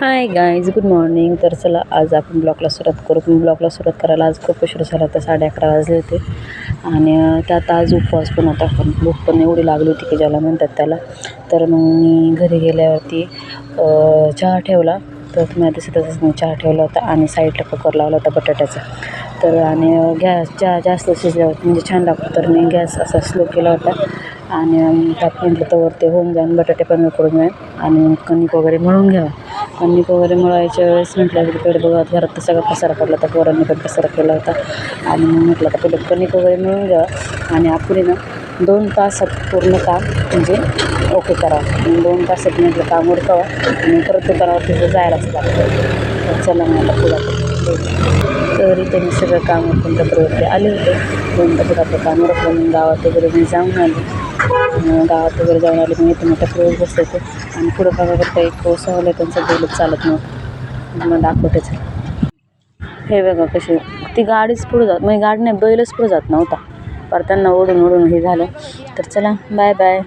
Hi guys, good morning. तर चला आज आपण ब्लॉगला सुरुवात करू. पण ब्लॉगला सुरुवात करायला आज खूप उशीर झाला होता, 11:30 वाजले होते. आणि त्यात आज उपवास पण होता, पण भूक पण एवढी लागली होती की ज्याला म्हणतात त्याला. तर मग मी घरी गेल्यावरती चहा ठेवला. तर तुम्हाला दिसतच मी चहा ठेवला होता आणि साईडला कुकर लावला होता बटाट्याचा. तर आणि गॅस जास्त शिजल्यावर म्हणजे छान लागतो, तर मी गॅस असा स्लो केला होता. आणि त्यात म्हटलं तर ते होऊन जाऊन बटाटे पण उकडून मिळेल आणि कणिक वगैरे मळून घ्यावा. कणिक वगैरे मळायच्या वेळेस म्हटलं तिकडे बघा घरात तर सगळा पसारा पडला होता, पोरांनी पण पसारा केला होता. आणि मग म्हटलं आता पहिलं कणिक वगैरे मळून घ्यावा आणि आपण ना 2 तासात पूर्ण काम म्हणजे ओके करावं. 2 तासात म्हटलं काम उरकावं आणि परत दुकानावरती तिथं जायलाच लागतं. तर चला मग आता पुढं तर इथे मी सगळं काम उरकून टपरीवरती आले होते. 2 तासात आपलं काम उरकलं. मग गावात वगैरे मी जाऊन आले. गावात वगैरे जाऊन आले. मग इथे मी टपरीवर बसले होते आणि पुढं बघा फक्त एक कोसवलं त्यांचं बैलच चालत नव्हतं. मग दाखवतेच. हे बघा कशी ती गाडीच पुढं जात म्हणजे गाडी नाही, बैलच पुढं जात नव्हता. पर त्यांना ओढून हे झालं. तर चला बाय बाय.